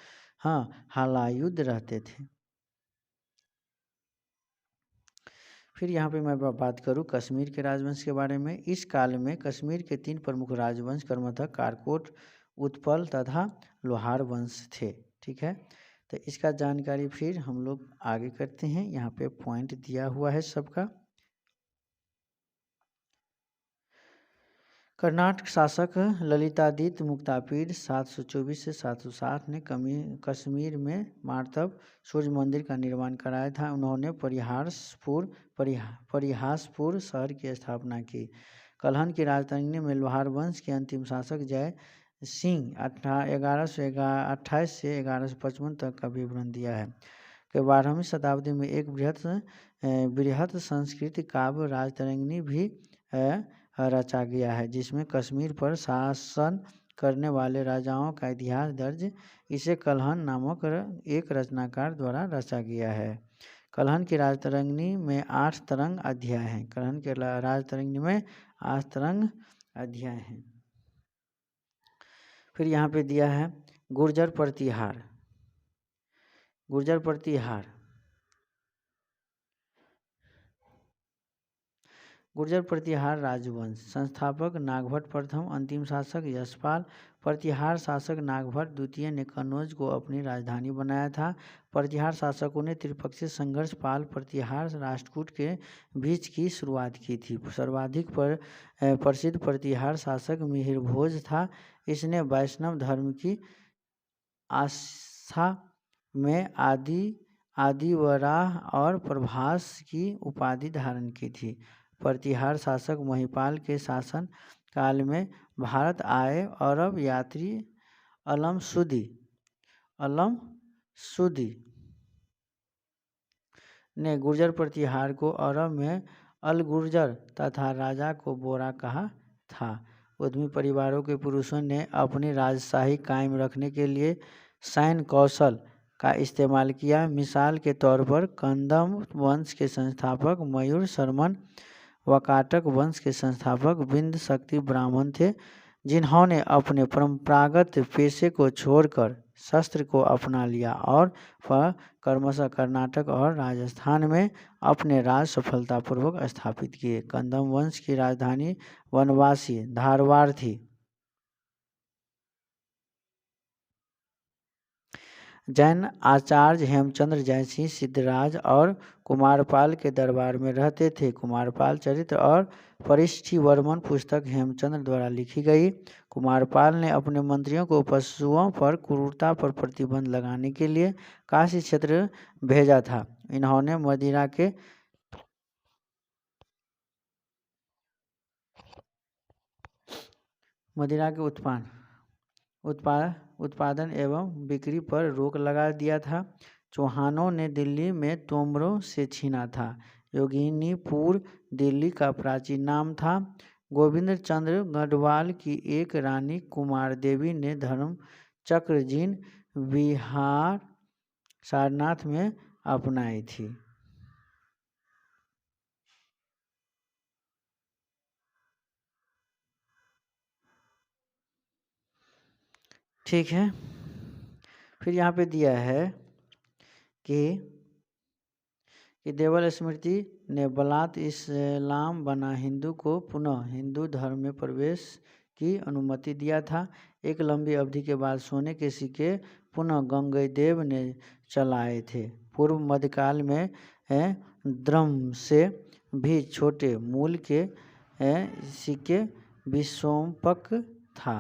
हलायुध रहते थे। फिर यहाँ पे मैं बात करूँ कश्मीर के राजवंश के बारे में। इस काल में कश्मीर के 3 प्रमुख राजवंश क्रमतः कारकोट, उत्पल तथा लोहार वंश थे। ठीक है। तो इसका जानकारी फिर हम लोग आगे करते हैं। यहाँ पे पॉइंट दिया हुआ है सबका। कर्नाटक शासक ललितादित्य मुक्तापीड 724 से 760 ने कश्मीर में मार्तब सूर्य मंदिर का निर्माण कराया था। उन्होंने परिहासपुर शहर की स्थापना की। कल्हन की राजधानी में लोहार वंश के अंतिम शासक जय सिंह 1128 से 1155 तक का विवरण दिया है। 12वीं शताब्दी में एक बृहत संस्कृत काव्य राजतरंगिणी भी रचा गया है, जिसमें कश्मीर पर शासन करने वाले राजाओं का इतिहास दर्ज। इसे कल्हन नामक एक रचनाकार द्वारा रचा गया है। कल्हन की राजतरंगिणी में 8 तरंग अध्याय हैं। कल्हन के राजतरंगिणी में 8 तरंग अध्याय हैं। फिर यहाँ पे दिया है गुर्जर प्रतिहार राजवंश। संस्थापक नागभट्ट प्रथम, अंतिम शासक यशपाल। प्रतिहार शासक नागभट्ट द्वितीय ने कन्नौज को अपनी राजधानी बनाया था। प्रतिहार शासकों ने त्रिपक्षीय संघर्ष पाल प्रतिहार राष्ट्रकूट के बीच की शुरुआत की थी। सर्वाधिक प्रसिद्ध प्रतिहार शासक मिहिरभोज था। इसने वैष्णव धर्म की आस्था में आदिवराह और प्रभास की उपाधि धारण की थी। प्रतिहार शासक महिपाल के शासन काल में भारत आए अरब यात्री अलम सुदी ने गुर्जर प्रतिहार को अरब में अल गुर्जर तथा राजा को बोरा कहा था। उद्यमी परिवारों के पुरुषों ने अपनी राजशाही कायम रखने के लिए सैन्य कौशल का इस्तेमाल किया। मिसाल के तौर पर कंदम वंश के संस्थापक मयूर शर्मन वाकाटक वंश के संस्थापक बिंद शक्ति ब्राह्मण थे, जिन्होंने अपने परंपरागत पेशे को छोड़कर शस्त्र को अपना लिया और क्रमशः कर्नाटक और राजस्थान में अपने राज सफलतापूर्वक स्थापित किए। कंदम वंश की राजधानी वनवासी धारवाड़ थी। जैन आचार्य हेमचंद्र जयसिंह सिद्धराज और कुमारपाल के दरबार में रहते थे। कुमारपाल चरित्र और परिष्ठी वर्मन पुस्तक हेमचंद्र द्वारा लिखी गई। कुमारपाल ने अपने मंत्रियों को पशुओं पर क्रूरता पर प्रतिबंध लगाने के लिए काशी क्षेत्र भेजा था। इन्होंने मदिरा के उत्पादन एवं बिक्री पर रोक लगा दिया था। चौहानों ने दिल्ली में तोमरों से छीना था। योगिनीपुर दिल्ली का प्राचीन नाम था। गोविंद चंद्र गढ़वाल की एक रानी कुमार देवी ने धर्मचक्र जीन विहार सारनाथ में अपनाई थी। ठीक है, फिर यहाँ पे दिया है कि देवल स्मृति ने बलात् इस्लाम बना हिंदू को पुनः हिंदू धर्म में प्रवेश की अनुमति दिया था। एक लंबी अवधि के बाद सोने के सिक्के पुनः गंगदेव ने चलाए थे। पूर्व मध्यकाल में द्रम से भी छोटे मूल के सिक्के विषोपक था।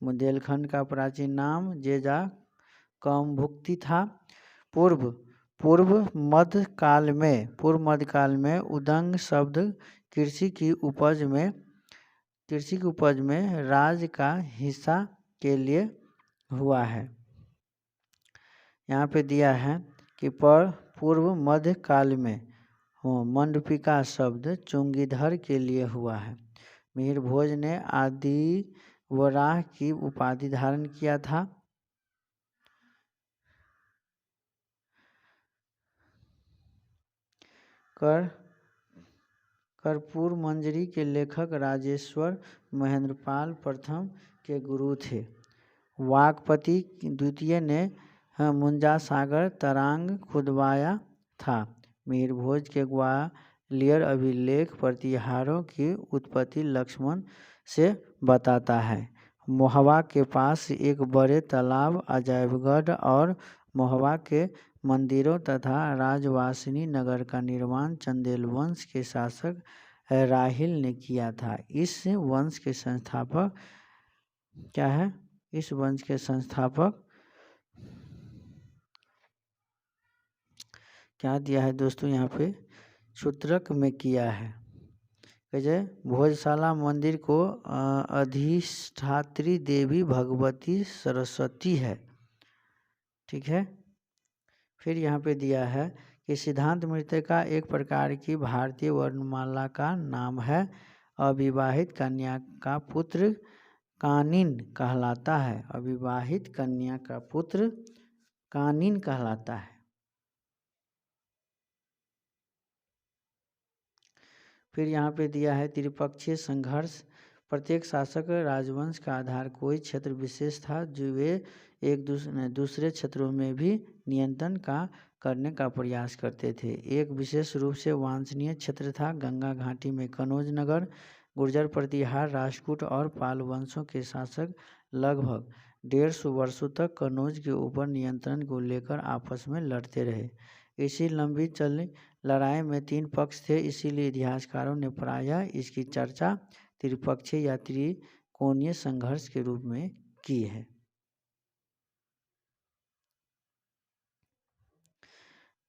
बुंदेलखंड का प्राचीन नाम जेजा कमभुक्ति था। पूर्व मध्यकाल में उदंग शब्द कृषि की उपज में राज का हिस्सा के लिए हुआ है। यहाँ पे दिया है कि पूर्व मध्यकाल में मंडपिका शब्द चुंगीधर के लिए हुआ है। मिहिर भोज ने आदि वराह की उपाधि धारण किया था। कर्पूर मंजरी के लेखक राजेश्वर महेंद्रपाल प्रथम के गुरु थे। वाकपति द्वितीय ने मुंजा सागर तरांग खुदवाया था। मिहिर भोज के ग्वालियर अभिलेख प्रतिहारों की उत्पत्ति लक्ष्मण से बताता है। मोहवा के पास एक बड़े तालाब, अजयगढ़ और मोहवा के मंदिरों तथा राजवासिनी नगर का निर्माण चंदेल वंश के शासक राहिल ने किया था। इस वंश के संस्थापक क्या है? इस वंश के संस्थापक क्या दिया है दोस्तों? यहाँ पे क्षुत्रक में किया है। जय भोजशाला मंदिर को अधिष्ठात्री देवी भगवती सरस्वती है। ठीक है, फिर यहाँ पे दिया है कि सिद्धांत मृतिका एक प्रकार की भारतीय वर्णमाला का नाम है। अविवाहित कन्या का पुत्र कानिन कहलाता है। अविवाहित कन्या का पुत्र कानिन कहलाता है। फिर यहाँ पे दिया है त्रिपक्षीय संघर्ष। प्रत्येक शासक राजवंश का आधार कोई क्षेत्र विशेष था, जो वे एक दूसरे क्षेत्रों में भी नियंत्रण करने का प्रयास करते थे। एक विशेष रूप से वांछनीय क्षेत्र था गंगा घाटी में कनौज नगर। गुर्जर प्रतिहार राजपूत और पाल वंशों के शासक लगभग 150 वर्षों तक कनौज के ऊपर नियंत्रण को लेकर आपस में लड़ते रहे। इसी लंबी चली लड़ाई में 3 पक्ष थे, इसीलिए इतिहासकारों ने प्रायः इसकी चर्चा त्रिपक्षीय या त्रिकोणीय संघर्ष के रूप में की है।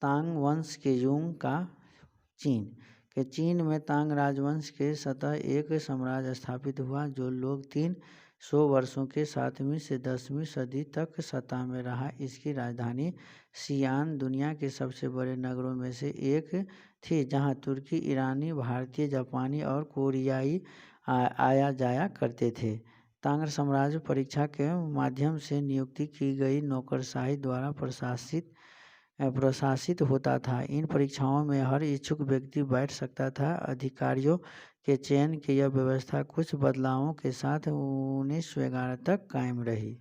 तांग वंश के युग का चीन में तांग राजवंश के सतह एक साम्राज्य स्थापित हुआ, जो लोग 300 वर्षों के 7वीं से 10वीं सदी तक सत्ता में रहा। इसकी राजधानी सियान दुनिया के सबसे बड़े नगरों में से एक थी, जहां तुर्की, ईरानी, भारतीय, जापानी और कोरियाई आया जाया करते थे। तांग साम्राज्य परीक्षा के माध्यम से नियुक्ति की गई नौकरशाही द्वारा प्रशासित होता था। इन परीक्षाओं में हर इच्छुक व्यक्ति बैठ सकता था। अधिकारियों के चयन की यह व्यवस्था कुछ बदलावों के साथ 1911 तक कायम रही।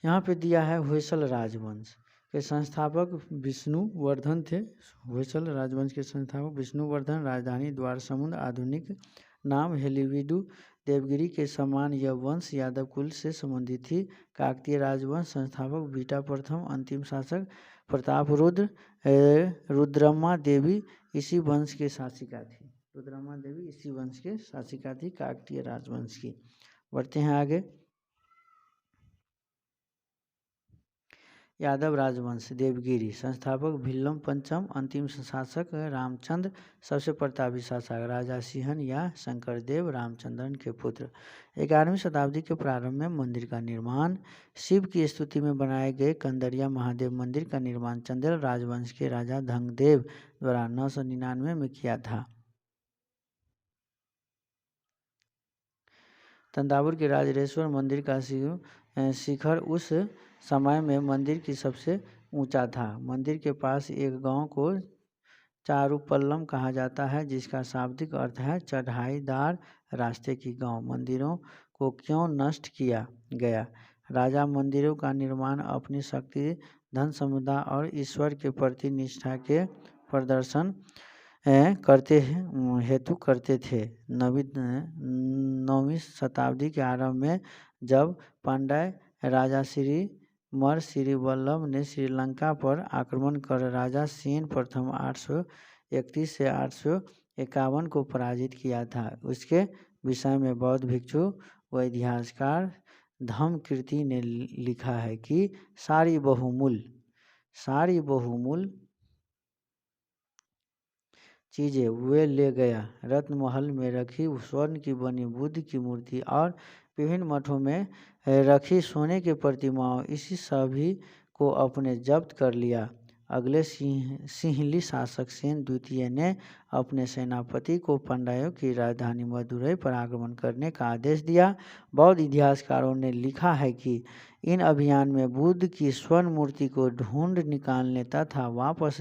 यहाँ पे दिया है होयसल राजवंश के संस्थापक विष्णुवर्धन थे। होयसल राजवंश के संस्थापक विष्णुवर्धन। राजधानी द्वारसमुद्र। आधुनिक नाम हेलीवीडु। देवगिरी के समान यह वंश यादव कुल से संबंधित थी। काकतीय राजवंश संस्थापक बीटा प्रथम। अंतिम शासक प्रतापरुद्र। रुद्रम्मा देवी इसी वंश के शासिका थी। रुद्रम्मा देवी इसी वंश के शासिका थी, काकतीय राजवंश की। बढ़ते हैं आगे। यादव राजवंश देवगिरी। संस्थापक भिल्लम पंचम। अंतिम शासक रामचंद्र। सबसे प्रतापी शासक राजा सिंहन या शंकरदेव रामचंद्रन के पुत्र। 11वीं शताब्दी के प्रारंभ में मंदिर का निर्माण। शिव की स्तुति में बनाए गए कंदरिया महादेव मंदिर का निर्माण चंदेल राजवंश के राजा धंगदेव द्वारा 999 में किया था। तंजावुर के राजराजेश्वर मंदिर का शिखर उस समय में मंदिर की सबसे ऊंचा था। मंदिर के पास एक गांव को चारुपल्लम कहा जाता है, जिसका शाब्दिक अर्थ है चढ़ाईदार रास्ते की गांव। मंदिरों को क्यों नष्ट किया गया? राजा मंदिरों का निर्माण अपनी शक्ति, धन समुदाय और ईश्वर के प्रति निष्ठा के प्रदर्शन करते हेतु करते थे। 9वीं शताब्दी के आरंभ में जब पांड्य राजा श्री वल्लभ ने श्रीलंका पर आक्रमण कर राजा सेन प्रथम 831 से 851 को पराजित किया था, उसके विषय में बौद्ध भिक्षु व इतिहासकार धम्मकीर्ति ने लिखा है कि सारी बहुमूल्य चीजें वे ले गया। रत्नमहल में रखी स्वर्ण की बनी बुद्ध की मूर्ति और विभिन्न मठों में रखी सोने की प्रतिमाओं, इसी सभी को अपने जब्त कर लिया। अगले सिंहली शासक सेन द्वितीय ने अपने सेनापति को पांड्यों की राजधानी मदुरई पर आक्रमण करने का आदेश दिया। बौद्ध इतिहासकारों ने लिखा है कि इन अभियान में बुद्ध की स्वर्ण मूर्ति को ढूंढ निकालने तथा वापस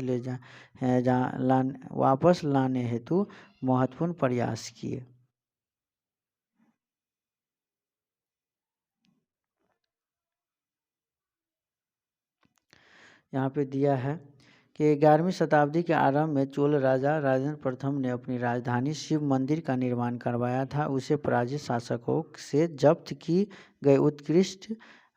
लाने हेतु महत्वपूर्ण प्रयास किए। यहाँ पे दिया है कि 11वीं शताब्दी के आरंभ में चोल राजा राजेंद्र प्रथम ने अपनी राजधानी शिव मंदिर का निर्माण करवाया था। उसे पराजित शासकों से जब्त की गई उत्कृष्ट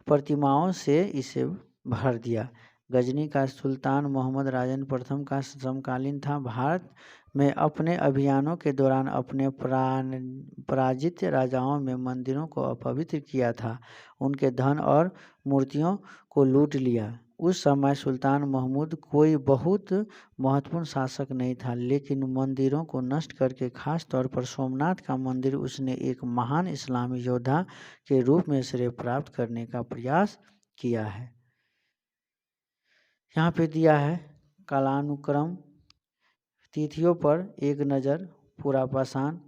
प्रतिमाओं से इसे भर दिया। गजनी का सुल्तान मोहम्मद राजेंद्र प्रथम का समकालीन था। भारत में अपने अभियानों के दौरान अपने पराजित राजाओं में मंदिरों को अपवित्र किया था, उनके धन और मूर्तियों को लूट लिया। उस समय सुल्तान महमूद कोई बहुत महत्वपूर्ण शासक नहीं था, लेकिन मंदिरों को नष्ट करके खास तौर पर सोमनाथ का मंदिर उसने एक महान इस्लामी योद्धा के रूप में श्रेय प्राप्त करने का प्रयास किया है। यहाँ पे दिया है कालानुक्रम तिथियों पर एक नज़र। पुरापाषाण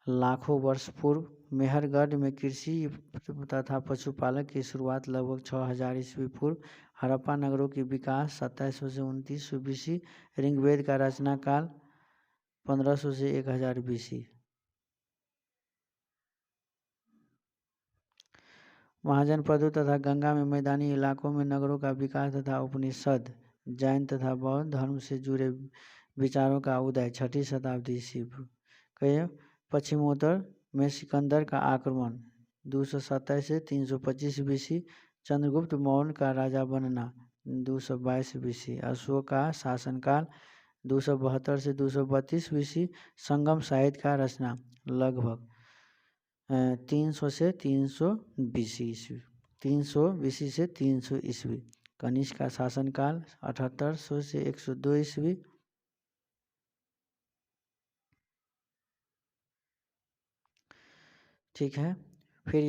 लाखों वर्ष पूर्व मेहरगढ़ में कृषि तथा पशुपालन की शुरुआत लगभग 6000 ईस्वी पूर्व। हड़प्पा नगरों की विकास 2700 से 2900 BC। ऋग्वेद का रचना काल 1500 से 1000 BC। महाजनपदों तथा गंगा में मैदानी इलाकों में नगरों का विकास तथा उपनिषद, जैन तथा बौद्ध धर्म से जुड़े विचारों का उदय 6ठी शताब्दी ईस्वी पूर्व। पश्चिमोत्तर में सिकंदर का आक्रमण 227 से 325 BC। चंद्रगुप्त मौर्य का राजा बनना 222 BC। अशोक का शासनकाल 272 से 232 BC। संगम साहित्य का रचना लगभग 300 से 300 BC ईस्वी। 300 BC से 300 ईस्वी। कनिष्क का शासनकाल 7800 से 102 ईस्वी। ठीक है। फिर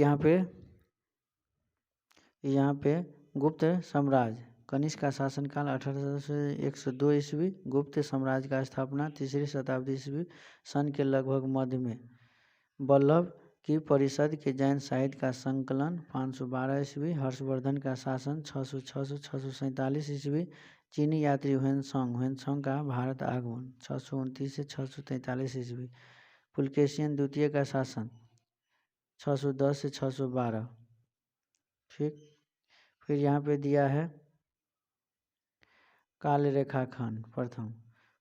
यहाँ पे गुप्त साम्राज्य। कनिष्क का शासनकाल 1800 से 102 ईस्वी। गुप्त साम्राज्य का स्थापना 3री शताब्दी ईस्वी सन के लगभग मध्य में। वल्लभ की परिषद के जैन साहित्य का संकलन 512 ईस्वी, हर्षवर्धन का शासन 647 ईस्वी, चीनी यात्री हुएनसांग का भारत आगमन 629 से 643 ईस्वी, पुलकेशियन द्वितीय का शासन 610 से 612। ठीक, फिर यहाँ पे दिया है काल रेखाखंड प्रथम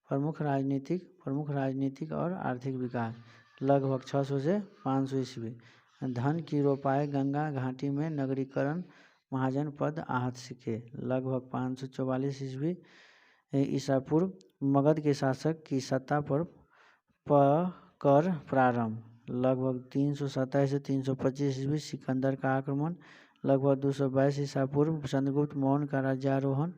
प्रमुख राजनीतिक और आर्थिक विकास लगभग 600 से 500 ईस्वी, धन की रोपाई गंगा घाटी में नगरीकरण महाजन पद आहत सिक्के लगभग 544 ईस्वी ईसा पूर्व, मगध के शासक की सत्ता पर कर प्रारंभ लगभग 327 से 325 ईस्वी, सिकंदर का आक्रमण लगभग 222 ईसा पूर्व, चंद्रगुप्त मौर्य का राज्यारोहण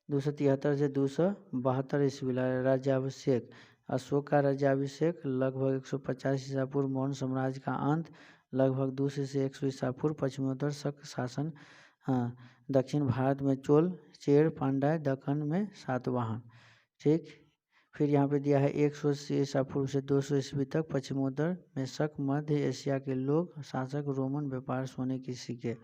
273 से 272 ईस्वी, राज्याभिषेक अशोक का राज्याभिषेक लगभग 150 ईसा पूर्व, मौर्य साम्राज्य का अंत लगभग 200 से 100 ईसा पूर्व, पश्चिमोत्तर शक शासन दक्षिण भारत में चोल चेर पांड्य, दक्कन में सातवाहन। ठीक, फिर यहाँ पे दिया है 100 ईसा पूर्व से 200 ईस्वी तक पश्चिमोत्तर में शक मध्य एशिया के लोग शासक रोमन व्यापार सोने की सिक्के।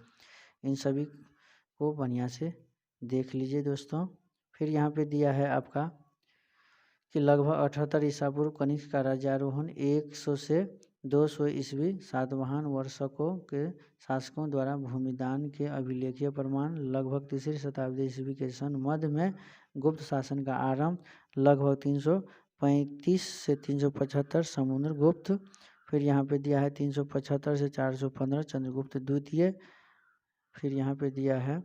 इन सभी को बढ़िया से देख लीजिए दोस्तों। फिर यहाँ पे दिया है आपका कि लगभग 78 ईसा पूर्व कनिष्क का राज्यारोहण 100 से 200 ईस्वी, सातवाहन वर्षकों के शासकों द्वारा भूमिदान के अभिलेखीय प्रमाण लगभग तीसरी शताब्दी ईस्वी के सन मध्य में गुप्त शासन का आरंभ लगभग 335 से 375 समुद्रगुप्त। फिर यहाँ पे दिया है 375 से 415 चंद्रगुप्त द्वितीय। फिर यहाँ पे दिया है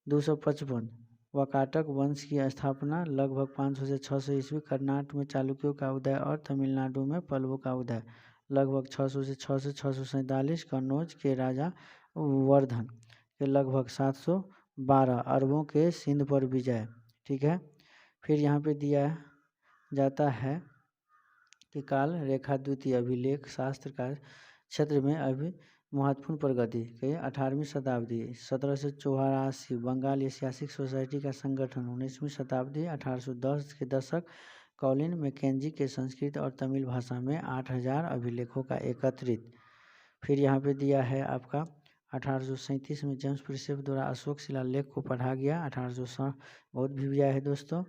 255 वाकाटक वंश की स्थापना लगभग 500 से 600 ईस्वी, कर्नाटक में चालुक्यों का उदय और तमिलनाडु में पल्लवों का उदय लगभग 600 से 647, कन्नौज के राजा वर्धन के लगभग 712, अरबों के सिंध पर विजय। ठीक है, फिर यहाँ पे दिया जाता है कि काल रेखा द्वितीय अभिलेख शास्त्र का क्षेत्र में अभी महत्वपूर्ण प्रगति के 18वीं शताब्दी 1784, बंगाल ऐतिहासिक सोसाइटी का संगठन 19वीं शताब्दी 1810 के दशक, कॉलिन मैकेंजी के संस्कृत और तमिल भाषा में 8000 अभिलेखों का एकत्रित। फिर यहाँ पे दिया है आपका 1837 में जेम्स प्रिसेप द्वारा अशोक शिलालेख को पढ़ा गया। 1860 बहुत भी दिया है दोस्तों।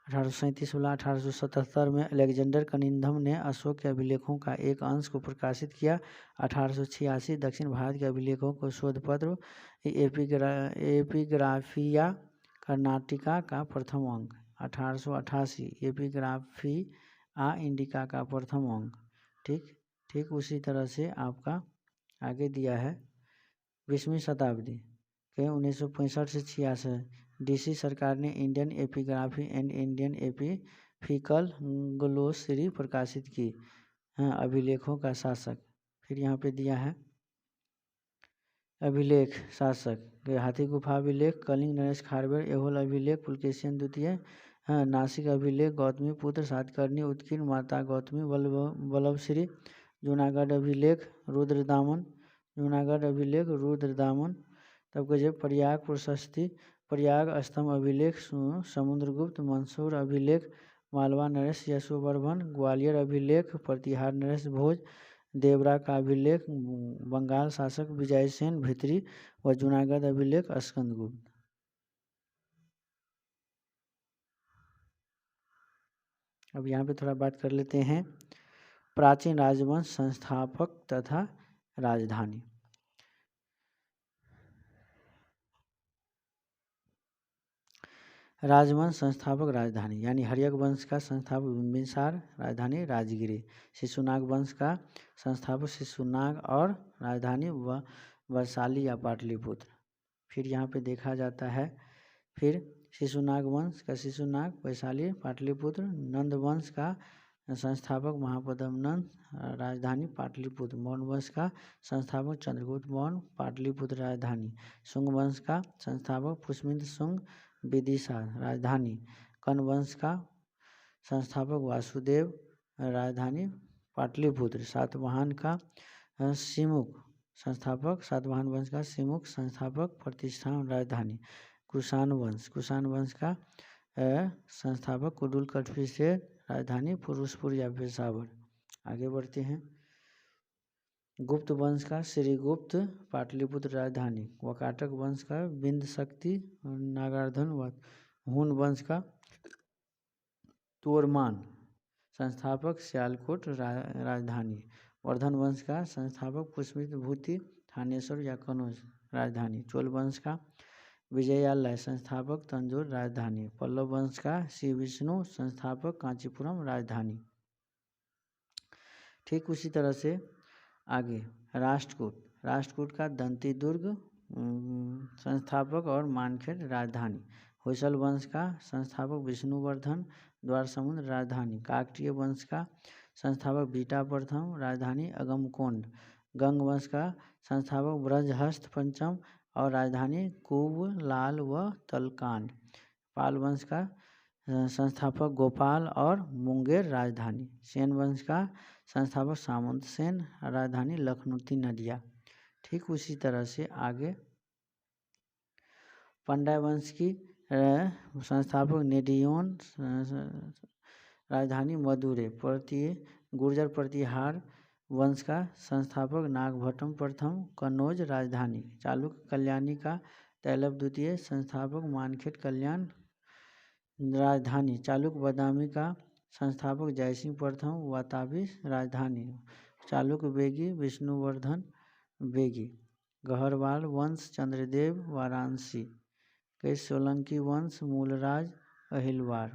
1837 वाला 1877 में अलेक्जेंडर कनिंघम ने अशोक के अभिलेखों का एक अंश को प्रकाशित किया। 1886 दक्षिण भारत के अभिलेखों को शोध पत्र एपिग्राफिया कर्नाटिका का प्रथम अंक। 1888 एपिग्राफिया इंडिका का प्रथम अंक। ठीक उसी तरह से आपका आगे दिया है 20वीं शताब्दी के 1965 से 86 डीसी सरकार ने Indian epigraphy and Indian epigraphical glossary प्रकाशित की। अभिलेखों का शासक। फिर यहाँ पे दिया है अभिलेख शासक हाथी गुफा अभिलेख, कलिंग नरेश खारवेल, एहोल अभिलेख पुलकेशियन द्वितीय, नासिक अभिलेख गौतमी पुत्र सातकर्णी उत्कीर्ण माता गौतमी वल्लभश्री, जूनागढ़ अभिलेख रुद्रदामन, तब कहे प्रयाग प्रशस्ति, प्रयाग स्तंभ अभिलेख समुद्रगुप्त, मंसूर अभिलेख मालवा नरेश यशोवर्धन, ग्वालियर अभिलेख प्रतिहार नरेश भोज, देवरा का अभिलेख बंगाल शासक विजयसेन भित्री व जूनागढ़ अभिलेख स्कंदगुप्त। अब यहाँ पे थोड़ा बात कर लेते हैं प्राचीन राजवंश संस्थापक तथा राजधानी। राजवंश संस्थापक राजधानी यानी हर्यक वंश का संस्थापक बिंबिसार, राजधानी राजगिरी। शिशुनाग वंश का संस्थापक शिशुनाग और राजधानी वैशाली या पाटलिपुत्र। फिर यहाँ पे देखा जाता है फिर शिशुनाग वंश का शिशुनाग, वैशाली, पाटलिपुत्र। नंद वंश का संस्थापक महापद्म नंद, राजधानी पाटलिपुत्र। मौर्य वंश का संस्थापक चंद्रगुप्त मौर्य, पाटलिपुत्र राजधानी। शुंग वंश का संस्थापक पुष्यमित्र शुंग, विदिशा राजधानी। कर्ण वंश का संस्थापक वासुदेव, राजधानी पाटलिपुत्र। सातवाहन का सिमुक संस्थापक, सातवाहन वंश का सिमुक संस्थापक प्रतिष्ठान, राजधानी कुषाण वंश का संस्थापक कुडुल कटफी से राजधानी फिरोजपुर या पेशावर। आगे बढ़ते हैं। गुप्त वंश का श्रीगुप्त पाटलिपुत्र राजधानी। वाकाटक वंश का बिंद शक्ति नागार्धन। हून वंश का तोरमान संस्थापक सियालकोट राजधानी। वर्धन वंश का संस्थापक पुष्पित भूति थानेश्वर या कनौज राजधानी। चोल वंश का विजयालय संस्थापक तंजौर राजधानी। पल्लव वंश का श्री विष्णु संस्थापक कांचीपुरम राजधानी। ठीक उसी तरह से आगे राष्ट्रकूट का दंती दुर्ग संस्थापक और मानखेड़ राजधानी। होयसल वंश का संस्थापक विष्णुवर्धन द्वारसमुद्र राजधानी। काकतीय वंश का संस्थापक बीटा प्रथम राजधानी अगमकोंड। गंग वंश का संस्थापक ब्रजहस्त पंचम और राजधानी कुबलाल व तलकांड। पाल वंश का संस्थापक गोपाल और मुंगेर राजधानी। सेन वंश का संस्थापक सामंत सेन राजधानी लखनऊती नदिया। ठीक उसी तरह से आगे पंड्या वंश की संस्थापक नेडियोन राजधानी मदुरै। गुर्जर प्रतिहार वंश का संस्थापक नागभट्टम प्रथम कन्नौज राजधानी। चालुक्य कल्याणी का तैलव द्वितीय संस्थापक मानखेड़ कल्याण राजधानी। चालुक्य बादामी का संस्थापक जयसिंह प्रथम वाताबी राजधानी। चालुक्य बेगी विष्णुवर्धन बेगी। गहरवाल वंश चंद्रदेव वाराणसी। सोलंकी वंश मूलराज अहिलवाड़।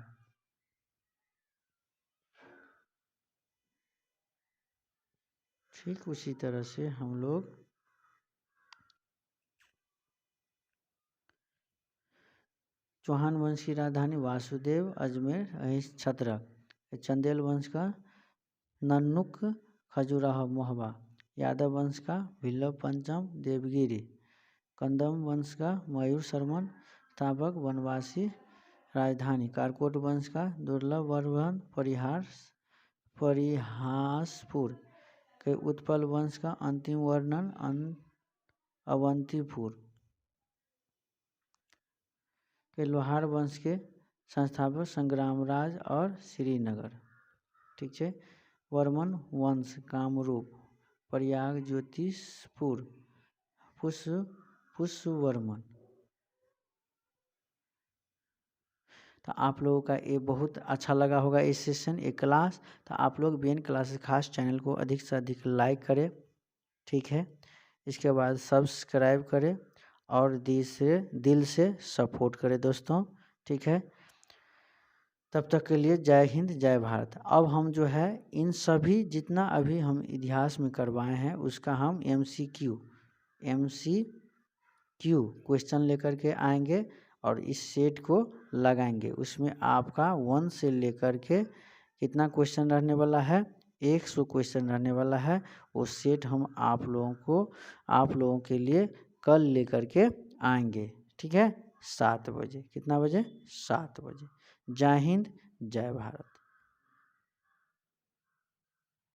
ठीक उसी तरह से हम लोग चौहान वंश की राजधानी वासुदेव अजमेर छत्रक। चंदेल वंश का नन्नुक खजुराहो मोहबा। यादव वंश का भिल्लभ पंचम देवगिरी। कंदम वंश का मयूर शर्मन स्थापक वनवासी राजधानी। कारकोट वंश का दुर्लभ वर्धन परिहासपुर। के उत्पल वंश का अंतिम वर्णन अवंतीपुर। के लोहार वंश के संस्थापक संग्रामराज और श्रीनगर। ठीक है। वर्मन वंश कामरूप। प्रयाग ज्योतिषपुर पुष्यवर्मन। तो आप लोगों का ये बहुत अच्छा लगा होगा इस सेशन ये क्लास। तो आप लोग बीएन क्लासेस खास चैनल को अधिक से अधिक लाइक करें। ठीक है। इसके बाद सब्सक्राइब करें और दिल से सपोर्ट करें दोस्तों। ठीक है। तब तक के लिए जय हिंद जय भारत। अब हम जो है इन सभी जितना अभी हम इतिहास में करवाए हैं उसका हम MCQ क्वेश्चन लेकर के आएंगे और इस सेट को लगाएंगे। उसमें आपका 1 से लेकर के कितना क्वेश्चन रहने वाला है 100 क्वेश्चन रहने वाला है। वो सेट हम आप लोगों के लिए कल लेकर के आएंगे। ठीक है। 7 बजे। कितना बजे? 7 बजे। जय हिंद जय भारत।